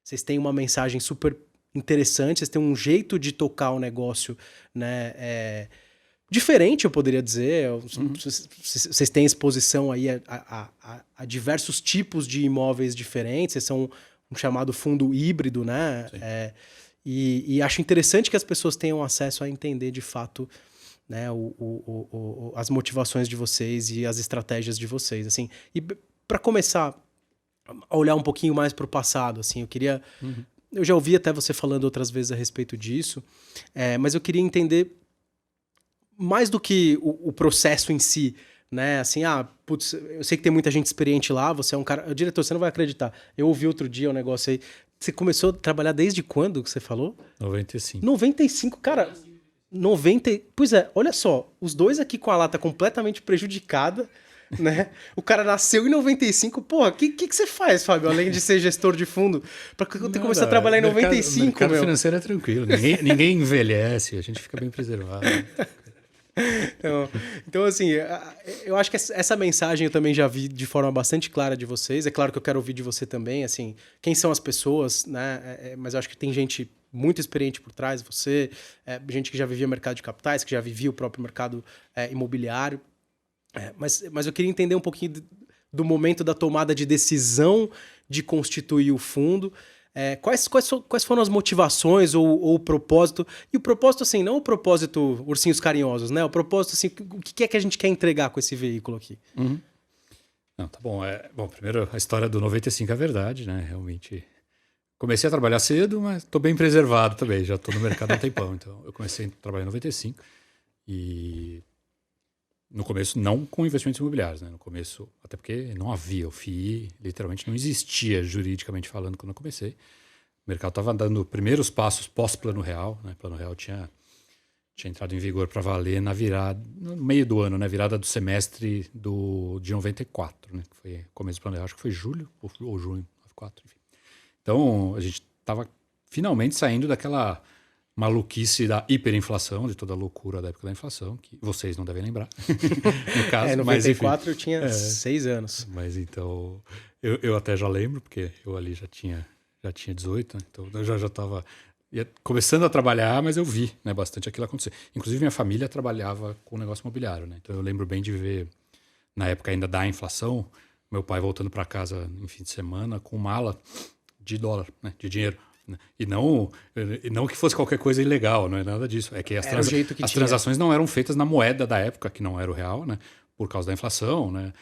vocês têm uma mensagem super interessante, vocês têm um jeito de tocar o negócio, né? Diferente, eu poderia dizer. Vocês têm exposição aí a diversos tipos de imóveis diferentes, vocês são um chamado fundo híbrido, né? E acho interessante que as pessoas tenham acesso a entender de fato, né, as motivações de vocês e as estratégias de vocês, assim. E para começar a olhar um pouquinho mais para o passado, assim, eu queria... Eu já ouvi até você falando outras vezes a respeito disso, mas eu queria entender mais do que o processo em si, né? Assim, putz, eu sei que tem muita gente experiente lá, você é um cara... Diretor, você não vai acreditar. Eu ouvi outro dia um negócio aí. Você começou a trabalhar desde quando que você falou? 95. 95, cara... 90... Pois é, olha só, os dois aqui com a lata completamente prejudicada, né? O cara nasceu em 95. Porra, o que você faz, Fábio, além de ser gestor de fundo, pra ter começado a trabalhar em 95, O mercado financeiro é tranquilo, ninguém envelhece, a gente fica bem preservado. Então, assim, eu acho que essa mensagem eu também já vi de forma bastante clara de vocês. É claro que eu quero ouvir de você também, assim, quem são as pessoas, né? Mas eu acho que tem gente muito experiente por trás, você, gente que já vivia o mercado de capitais, que já vivia o próprio mercado imobiliário. Mas eu queria entender um pouquinho do momento da tomada de decisão de constituir o fundo. Quais foram as motivações ou o propósito? E o propósito, assim, não o propósito ursinhos carinhosos, né? O propósito, assim, o que é que a gente quer entregar com esse veículo aqui? Não, tá bom. Bom, primeiro, a história do 95 é verdade, né? Realmente, comecei a trabalhar cedo, mas estou bem preservado também. Já estou no mercado há um tempão. Então, eu comecei a trabalhar em 95 e... No começo, não com investimentos imobiliários, né? No começo, até porque não havia. O FII literalmente não existia juridicamente falando quando eu comecei. O mercado estava dando primeiros passos pós-Plano Real, né? O Plano Real tinha entrado em vigor para valer na virada, no meio do ano, né? Virada do semestre de 94, né? Que foi começo do Plano Real, acho que foi julho ou junho, 94, enfim. Então, a gente estava finalmente saindo daquela maluquice da hiperinflação, de toda a loucura da época da inflação, que vocês não devem lembrar, no caso. Em 94 mas, enfim, eu tinha 6 anos. Mas então, eu até já lembro, porque eu ali já tinha 18, né? Então eu já estava começando a trabalhar, mas eu vi, né, bastante aquilo acontecer. Inclusive, minha família trabalhava com negócio imobiliário, né? Então eu lembro bem de ver, na época ainda da inflação, meu pai voltando para casa em fim de semana com mala de dólar, né, de dinheiro. E não que fosse qualquer coisa ilegal, não é nada disso. É que as transações não eram feitas na moeda da época, que não era o real, né? Por causa da inflação, né?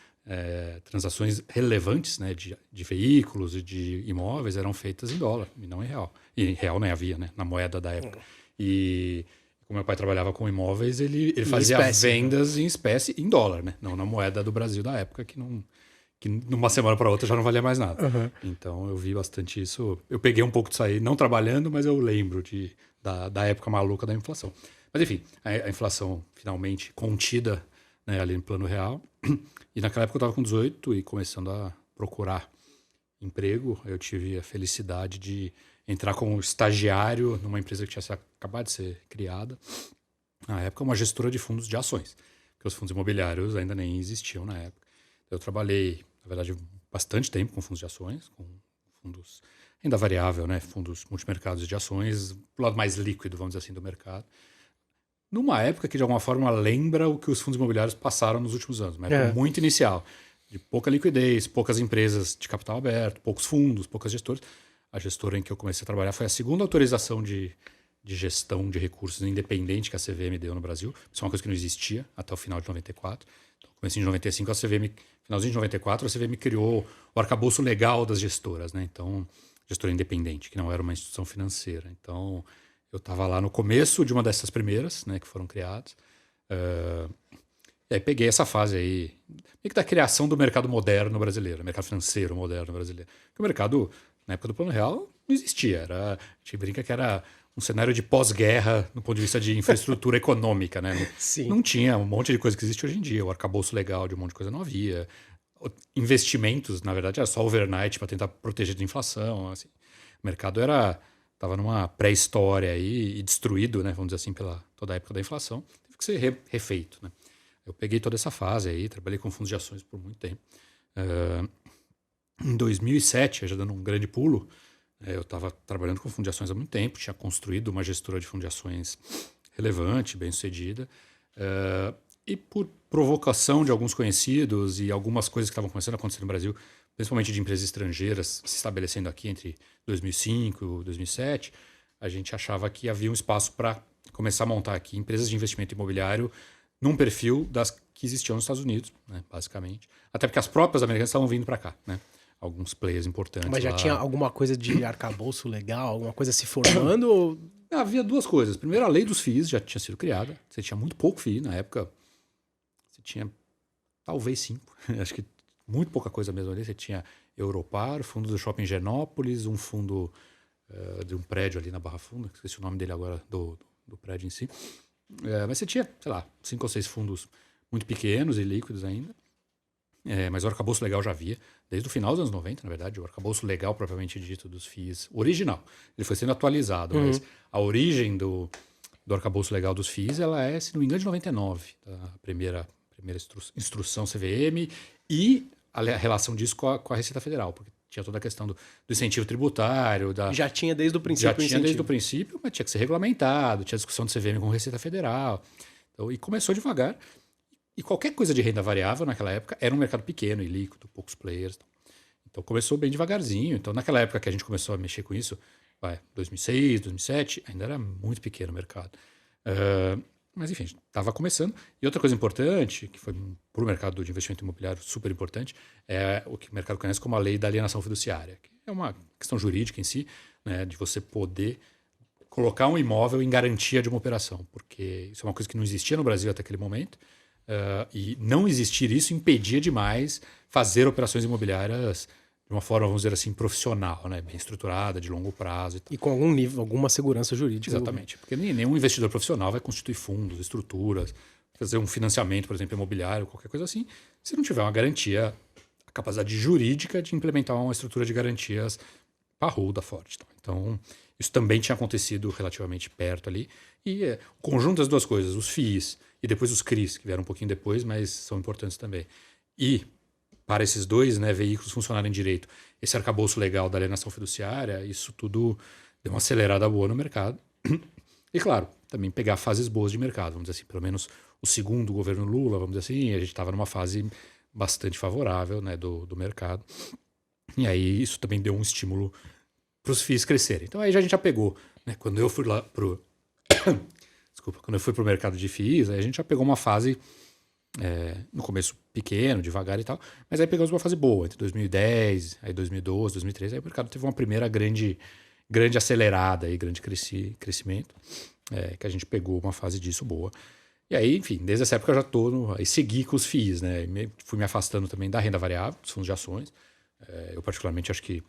Transações relevantes, né? De veículos e de imóveis eram feitas em dólar e não em real. E em real nem havia, né? Na moeda da época. E como meu pai trabalhava com imóveis, ele fazia vendas em espécie em dólar, né? Não na moeda do Brasil da época, que numa semana para outra já não valia mais nada. Então eu vi bastante isso. Eu peguei um pouco disso aí, não trabalhando, mas eu lembro da época maluca da inflação. Mas enfim, a inflação finalmente contida, né, ali no Plano Real. E naquela época eu estava com 18 e começando a procurar emprego. Eu tive a felicidade de entrar como estagiário numa empresa que tinha acabado de ser criada. Na época, uma gestora de fundos de ações, porque os fundos imobiliários ainda nem existiam na época. Eu trabalhei, na verdade, bastante tempo com fundos de ações, com fundos renda variável, né? Fundos multimercados de ações, o lado mais líquido, vamos dizer assim, do mercado. Numa época que, de alguma forma, lembra o que os fundos imobiliários passaram nos últimos anos. Uma época muito inicial, de pouca liquidez, poucas empresas de capital aberto, poucos fundos, poucas gestoras. A gestora em que eu comecei a trabalhar foi a segunda autorização de gestão de recursos independente que a CVM deu no Brasil. Isso é uma coisa que não existia até o final de 94. Então, comecinho de 95, a CVM... Finalzinho de 94, a CVM criou o arcabouço legal das gestoras, né? Então, gestora independente, que não era uma instituição financeira. Então, eu estava lá no começo de uma dessas primeiras, né, que foram criadas. E aí peguei essa fase aí, meio que da criação do mercado moderno brasileiro, mercado financeiro moderno brasileiro. Porque o mercado, na época do Plano Real, não existia. A gente brinca que era um cenário de pós-guerra no ponto de vista de infraestrutura econômica, né? Sim. Não tinha um monte de coisa que existe hoje em dia. O arcabouço legal de um monte de coisa não havia. Investimentos, na verdade, era só overnight para tentar proteger de inflação. Assim. O mercado estava numa pré-história aí e destruído, né? Vamos dizer assim, pela toda a época da inflação. Teve que ser refeito, né? Eu peguei toda essa fase aí, trabalhei com fundos de ações por muito tempo. Em 2007, já dando um grande pulo, Eu estava trabalhando com fundo de ações há muito tempo, tinha construído uma gestora de fundo de ações relevante, bem sucedida. E por provocação de alguns conhecidos e algumas coisas que estavam começando a acontecer no Brasil, principalmente de empresas estrangeiras se estabelecendo aqui entre 2005 e 2007, a gente achava que havia um espaço para começar a montar aqui empresas de investimento imobiliário num perfil das que existiam nos Estados Unidos, né, basicamente. Até porque as próprias americanas estavam vindo para cá, né? Alguns players importantes. Mas já lá. tinha alguma coisa de arcabouço legal, alguma coisa se formando? Ou... Havia duas coisas. Primeiro, a lei dos FIIs já tinha sido criada. Você tinha muito pouco FII na época. Você tinha talvez 5. Acho que muito pouca coisa mesmo ali. Você tinha Europar, fundo do Shopping Genópolis, um fundo de um prédio ali na Barra Funda, esqueci o nome dele agora, do prédio em si. Mas você tinha, sei lá, 5 ou 6 fundos muito pequenos e líquidos ainda. Mas o arcabouço legal já havia, desde o final dos anos 90, na verdade, o arcabouço legal, propriamente dito, dos FIIs, original. Ele foi sendo atualizado, mas a origem do arcabouço legal dos FIIs, ela é, se não me engano, de 99, a primeira instrução CVM e a relação disso com a Receita Federal, porque tinha toda a questão do incentivo tributário. Já tinha desde o princípio. Já tinha desde o princípio, mas tinha que ser regulamentado, tinha discussão do CVM com a Receita Federal. Então, e começou devagar. E qualquer coisa de renda variável naquela época era um mercado pequeno e líquido, poucos players. Então começou bem devagarzinho. Então naquela época que a gente começou a mexer com isso, 2006, 2007, ainda era muito pequeno o mercado. Mas enfim, estava começando. E outra coisa importante, que foi para o mercado de investimento imobiliário super importante, é o que o mercado conhece como a lei da alienação fiduciária, que é uma questão jurídica em si, né, de você poder colocar um imóvel em garantia de uma operação, porque isso é uma coisa que não existia no Brasil até aquele momento. E não existir isso impedia demais fazer operações imobiliárias de uma forma, vamos dizer assim, profissional, né? Bem estruturada, de longo prazo. E com algum nível, alguma segurança jurídica. Exatamente. Porque nenhum investidor profissional vai constituir fundos, estruturas, fazer um financiamento, por exemplo, imobiliário, qualquer coisa assim, se não tiver uma garantia, a capacidade jurídica de implementar uma estrutura de garantias parruda, forte. Então, isso também tinha acontecido relativamente perto ali. E o conjunto das duas coisas, os FIIs e depois os CRIs, que vieram um pouquinho depois, mas são importantes também. E para esses dois, né, veículos funcionarem direito, esse arcabouço legal da alienação fiduciária, isso tudo deu uma acelerada boa no mercado. E claro, também pegar fases boas de mercado, vamos dizer assim, pelo menos o segundo governo Lula, vamos dizer assim, a gente estava numa fase bastante favorável, né, do mercado. E aí isso também deu um estímulo para os FIIs crescerem. Então aí a gente já pegou, né, quando eu fui lá quando eu fui para o mercado de FIIs, aí a gente já pegou uma fase, no começo pequeno, devagar e tal, mas aí pegamos uma fase boa, entre 2010, aí 2012, 2013, aí o mercado teve uma primeira grande acelerada, aí, grande crescimento, que a gente pegou uma fase disso boa. E aí, enfim, desde essa época eu já estou, aí segui com os FIIs, né, fui me afastando também da renda variável, dos fundos de ações. Eu particularmente acho que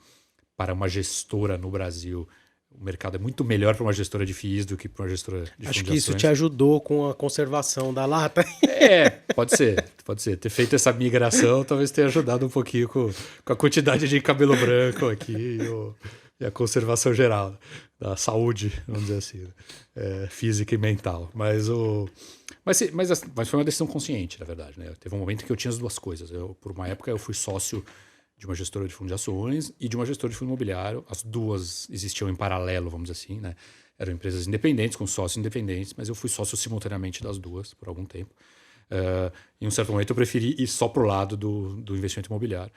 para uma gestora no Brasil, o mercado é muito melhor para uma gestora de FIIs do que para uma gestora de fundos de ações. Acho que isso te ajudou com a conservação da lata. Pode ser. Ter feito essa migração talvez tenha ajudado um pouquinho com a quantidade de cabelo branco aqui e a conservação geral da saúde, vamos dizer assim, física e mental. Mas foi uma decisão consciente, na verdade, né? Teve um momento que eu tinha as duas coisas. Por uma época eu fui sócio de uma gestora de fundo de ações e de uma gestora de fundo imobiliário. As duas existiam em paralelo, vamos dizer assim, né? Eram empresas independentes, com sócios independentes, mas eu fui sócio simultaneamente das duas por algum tempo. Em um certo momento eu preferi ir só para o lado do investimento imobiliário.